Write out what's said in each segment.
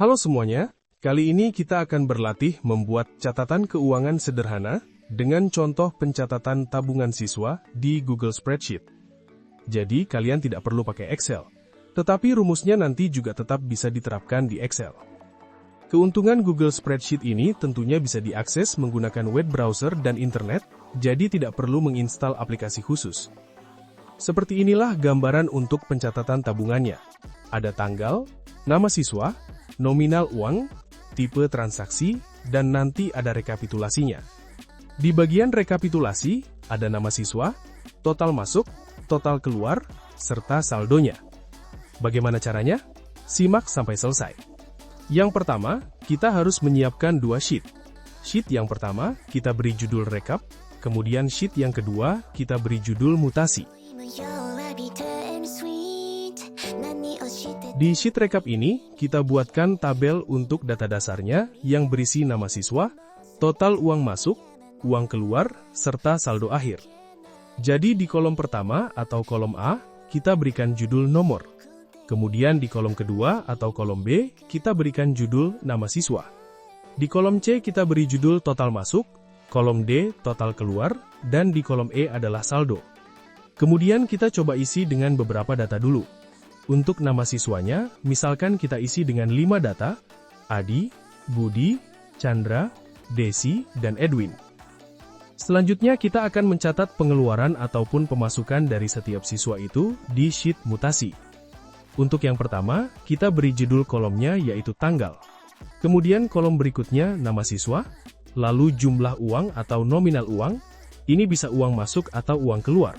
Halo semuanya, kali ini kita akan berlatih membuat catatan keuangan sederhana dengan contoh pencatatan tabungan siswa di Google Spreadsheet. Jadi kalian tidak perlu pakai Excel, tetapi rumusnya nanti juga tetap bisa diterapkan di Excel. Keuntungan Google Spreadsheet ini tentunya bisa diakses menggunakan web browser dan internet, jadi tidak perlu menginstal aplikasi khusus. Seperti inilah gambaran untuk pencatatan tabungannya. Ada tanggal, nama siswa, nominal uang, tipe transaksi, dan nanti ada rekapitulasinya. Di bagian rekapitulasi, ada nama siswa, total masuk, total keluar, serta saldonya. Bagaimana caranya? Simak sampai selesai. Yang pertama, kita harus menyiapkan dua sheet. Sheet yang pertama, kita beri judul rekap, kemudian sheet yang kedua, kita beri judul mutasi. Di sheet rekap ini, kita buatkan tabel untuk data dasarnya yang berisi nama siswa, total uang masuk, uang keluar, serta saldo akhir. Jadi di kolom pertama atau kolom A, kita berikan judul nomor. Kemudian di kolom kedua atau kolom B, kita berikan judul nama siswa. Di kolom C kita beri judul total masuk, kolom D total keluar, dan di kolom E adalah saldo. Kemudian kita coba isi dengan beberapa data dulu. Untuk nama siswanya, misalkan kita isi dengan 5 data, Adi, Budi, Chandra, Desi, dan Edwin. Selanjutnya kita akan mencatat pengeluaran ataupun pemasukan dari setiap siswa itu di sheet mutasi. Untuk yang pertama, kita beri judul kolomnya yaitu tanggal. Kemudian kolom berikutnya nama siswa, lalu jumlah uang atau nominal uang, ini bisa uang masuk atau uang keluar.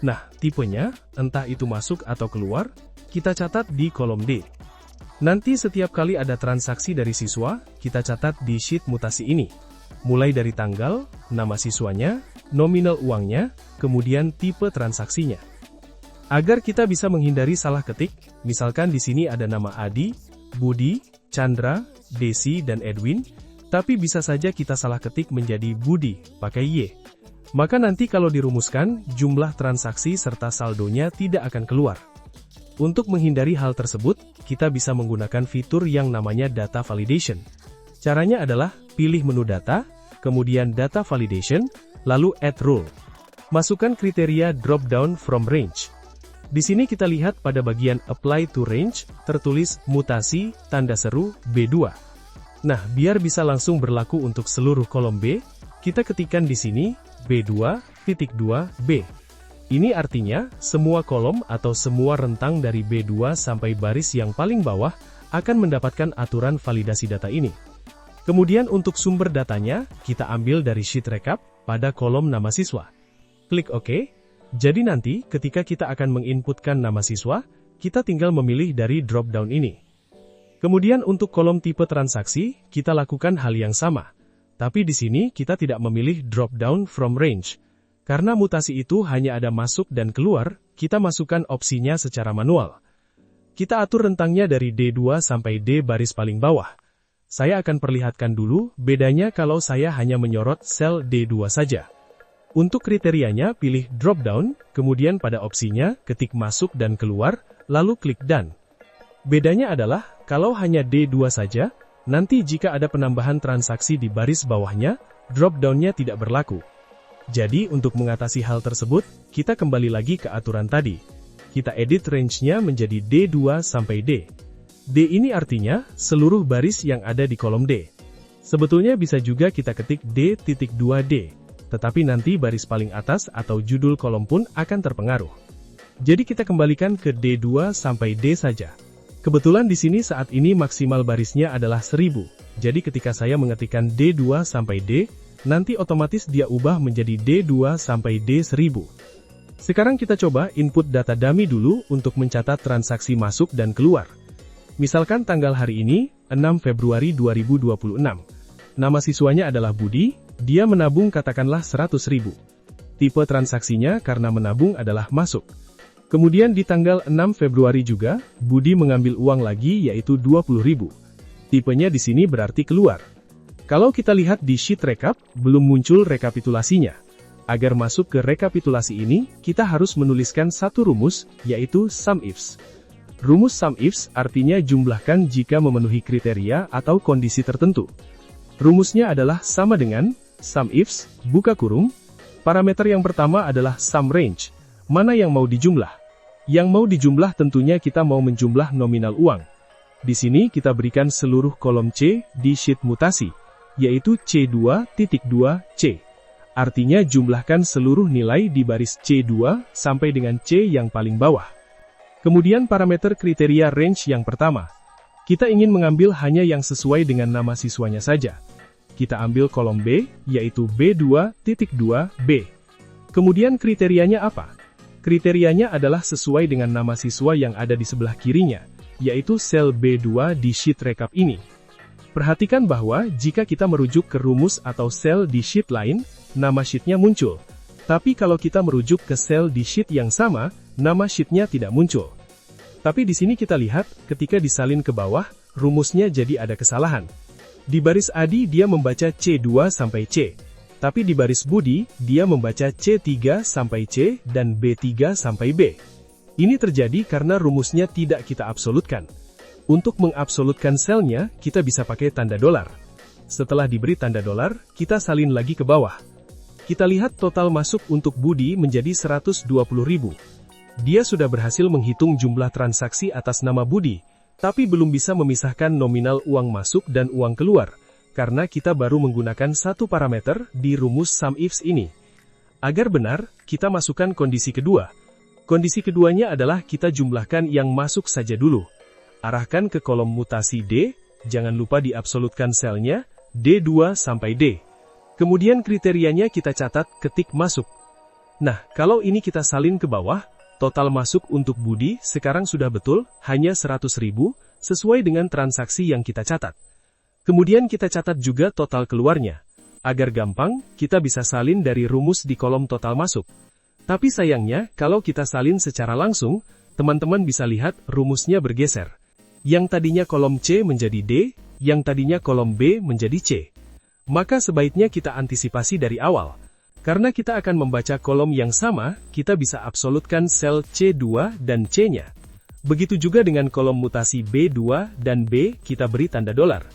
Nah, tipenya, entah itu masuk atau keluar, kita catat di kolom D. Nanti setiap kali ada transaksi dari siswa, kita catat di sheet mutasi ini. Mulai dari tanggal, nama siswanya, nominal uangnya, kemudian tipe transaksinya. Agar kita bisa menghindari salah ketik, misalkan di sini ada nama Adi, Budi, Chandra, Desi, dan Edwin, tapi bisa saja kita salah ketik menjadi Budi, pakai Y. Maka nanti kalau dirumuskan, jumlah transaksi serta saldonya tidak akan keluar. Untuk menghindari hal tersebut, kita bisa menggunakan fitur yang namanya data validation. Caranya adalah, pilih menu data, kemudian data validation, lalu add rule. Masukkan kriteria drop down from range. Di sini kita lihat pada bagian Apply to Range, tertulis mutasi, tanda seru, B2. Nah, biar bisa langsung berlaku untuk seluruh kolom B, kita ketikkan di sini, B2.2b. Ini artinya, semua kolom atau semua rentang dari B2 sampai baris yang paling bawah, akan mendapatkan aturan validasi data ini. Kemudian untuk sumber datanya, kita ambil dari sheet rekap, pada kolom nama siswa. Klik OK. Jadi nanti, ketika kita akan menginputkan nama siswa, kita tinggal memilih dari drop-down ini. Kemudian untuk kolom tipe transaksi, kita lakukan hal yang sama. Tapi di sini kita tidak memilih drop-down from range. Karena mutasi itu hanya ada masuk dan keluar, kita masukkan opsinya secara manual. Kita atur rentangnya dari D2 sampai D baris paling bawah. Saya akan perlihatkan dulu bedanya kalau saya hanya menyorot sel D2 saja. Untuk kriterianya, pilih drop-down, kemudian pada opsinya, ketik masuk dan keluar, lalu klik Done. Bedanya adalah, kalau hanya D2 saja, nanti jika ada penambahan transaksi di baris bawahnya, drop-down-nya tidak berlaku. Jadi, untuk mengatasi hal tersebut, kita kembali lagi ke aturan tadi. Kita edit range-nya menjadi D2 sampai D. D ini artinya, seluruh baris yang ada di kolom D. Sebetulnya bisa juga kita ketik D.2D. Tetapi nanti baris paling atas atau judul kolom pun akan terpengaruh. Jadi kita kembalikan ke D2 sampai D saja. Kebetulan di sini saat ini maksimal barisnya adalah 1000. Jadi ketika saya mengetikkan D2 sampai D, nanti otomatis dia ubah menjadi D2 sampai D1000. Sekarang kita coba input data dummy dulu untuk mencatat transaksi masuk dan keluar. Misalkan tanggal hari ini, 6 Februari 2026. Nama siswanya adalah Budi. Dia menabung katakanlah 100.000. Tipe transaksinya karena menabung adalah masuk. Kemudian di tanggal 6 Februari juga, Budi mengambil uang lagi yaitu 20.000. Tipenya di sini berarti keluar. Kalau kita lihat di sheet rekap, belum muncul rekapitulasinya. Agar masuk ke rekapitulasi ini, kita harus menuliskan satu rumus, yaitu SUMIFS. Rumus SUMIFS artinya jumlahkan jika memenuhi kriteria atau kondisi tertentu. Rumusnya adalah sama dengan SUMIFS, buka kurung. Parameter yang pertama adalah SUMRANGE, mana yang mau dijumlah. Yang mau dijumlah tentunya kita mau menjumlah nominal uang. Di sini kita berikan seluruh kolom C di sheet mutasi, yaitu C2.2C. Artinya jumlahkan seluruh nilai di baris C2 sampai dengan C yang paling bawah. Kemudian parameter kriteria range yang pertama. Kita ingin mengambil hanya yang sesuai dengan nama siswanya saja. Kita ambil kolom B, yaitu B2.2B. Kemudian kriterianya apa? Kriterianya adalah sesuai dengan nama siswa yang ada di sebelah kirinya, yaitu sel B2 di sheet rekap ini. Perhatikan bahwa jika kita merujuk ke rumus atau sel di sheet lain, nama sheetnya muncul. Tapi kalau kita merujuk ke sel di sheet yang sama, nama sheetnya tidak muncul. Tapi di sini kita lihat, ketika disalin ke bawah, rumusnya jadi ada kesalahan. Di baris Adi dia membaca C2 sampai C. Tapi di baris Budi, dia membaca C3 sampai C dan B3 sampai B. Ini terjadi karena rumusnya tidak kita absolutkan. Untuk mengabsolutkan selnya, kita bisa pakai tanda dolar. Setelah diberi tanda dolar, kita salin lagi ke bawah. Kita lihat total masuk untuk Budi menjadi 120.000. Dia sudah berhasil menghitung jumlah transaksi atas nama Budi, tapi belum bisa memisahkan nominal uang masuk dan uang keluar, karena kita baru menggunakan satu parameter di rumus SUMIFS ini. Agar benar, kita masukkan kondisi kedua. Kondisi keduanya adalah kita jumlahkan yang masuk saja dulu. Arahkan ke kolom mutasi D, jangan lupa diabsolutkan selnya, D2 sampai D. Kemudian kriterianya kita catat ketik masuk. Nah, kalau ini kita salin ke bawah, total masuk untuk Budi sekarang sudah betul, hanya 100.000, sesuai dengan transaksi yang kita catat. Kemudian kita catat juga total keluarnya. Agar gampang, kita bisa salin dari rumus di kolom total masuk. Tapi sayangnya, kalau kita salin secara langsung, teman-teman bisa lihat rumusnya bergeser. Yang tadinya kolom C menjadi D, yang tadinya kolom B menjadi C. Maka sebaiknya kita antisipasi dari awal. Karena kita akan membaca kolom yang sama, kita bisa absolutkan sel C2 dan C-nya. Begitu juga dengan kolom mutasi B2 dan B, kita beri tanda dolar.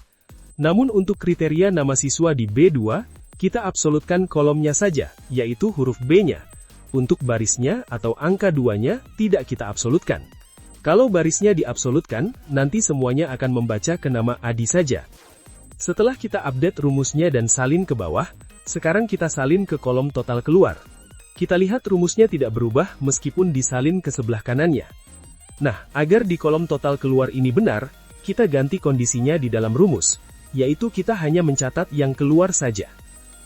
Namun untuk kriteria nama siswa di B2, kita absolutkan kolomnya saja, yaitu huruf B-nya. Untuk barisnya atau angka 2-nya, tidak kita absolutkan. Kalau barisnya diabsolutkan, nanti semuanya akan membaca ke nama Adi saja. Setelah kita update rumusnya dan salin ke bawah, sekarang kita salin ke kolom total keluar. Kita lihat rumusnya tidak berubah meskipun disalin ke sebelah kanannya. Nah, agar di kolom total keluar ini benar, kita ganti kondisinya di dalam rumus, yaitu kita hanya mencatat yang keluar saja.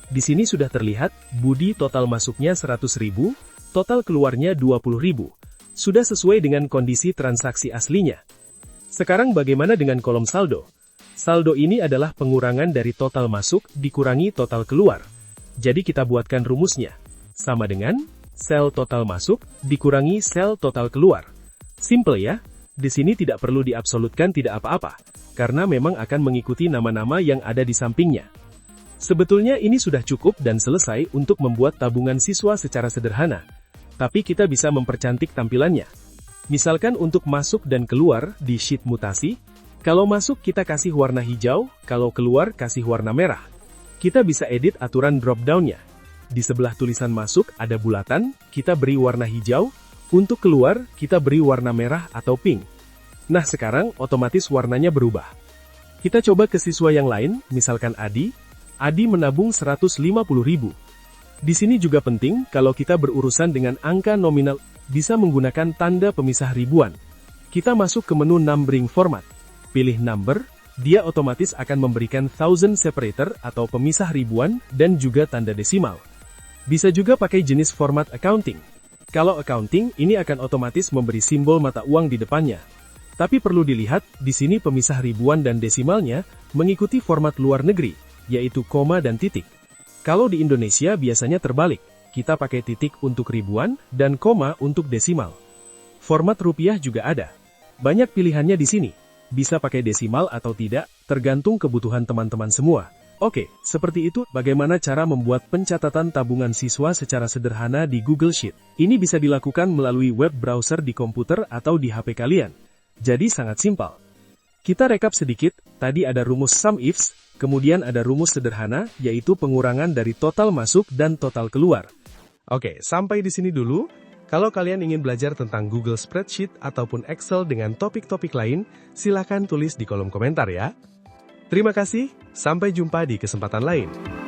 Di sini sudah terlihat, Budi total masuknya 100.000, total keluarnya 20.000. Sudah sesuai dengan kondisi transaksi aslinya. Sekarang bagaimana dengan kolom saldo? Saldo ini adalah pengurangan dari total masuk dikurangi total keluar. Jadi kita buatkan rumusnya. Sama dengan sel total masuk dikurangi sel total keluar. Simple ya? Di sini tidak perlu diabsolutkan tidak apa-apa, karena memang akan mengikuti nama-nama yang ada di sampingnya. Sebetulnya ini sudah cukup dan selesai untuk membuat tabungan siswa secara sederhana. Tapi kita bisa mempercantik tampilannya. Misalkan untuk masuk dan keluar di sheet mutasi, kalau masuk kita kasih warna hijau, kalau keluar kasih warna merah. Kita bisa edit aturan drop-down-nya. Di sebelah tulisan masuk ada bulatan, kita beri warna hijau, untuk keluar kita beri warna merah atau pink. Nah sekarang otomatis warnanya berubah. Kita coba ke siswa yang lain, misalkan Adi. Adi menabung 150.000. Di sini juga penting, kalau kita berurusan dengan angka nominal, bisa menggunakan tanda pemisah ribuan. Kita masuk ke menu numbering format. Pilih number, dia otomatis akan memberikan thousand separator atau pemisah ribuan, dan juga tanda desimal. Bisa juga pakai jenis format accounting. Kalau accounting, ini akan otomatis memberi simbol mata uang di depannya. Tapi perlu dilihat, di sini pemisah ribuan dan desimalnya, mengikuti format luar negeri, yaitu koma dan titik. Kalau di Indonesia biasanya terbalik, kita pakai titik untuk ribuan, dan koma untuk desimal. Format rupiah juga ada. Banyak pilihannya di sini. Bisa pakai desimal atau tidak, tergantung kebutuhan teman-teman semua. Oke, seperti itu bagaimana cara membuat pencatatan tabungan siswa secara sederhana di Google Sheet. Ini bisa dilakukan melalui web browser di komputer atau di HP kalian. Jadi sangat simpel. Kita rekap sedikit, tadi ada rumus sum ifs, kemudian ada rumus sederhana, yaitu pengurangan dari total masuk dan total keluar. Oke, sampai di sini dulu. Kalau kalian ingin belajar tentang Google Spreadsheet ataupun Excel dengan topik-topik lain, silakan tulis di kolom komentar ya. Terima kasih, sampai jumpa di kesempatan lain.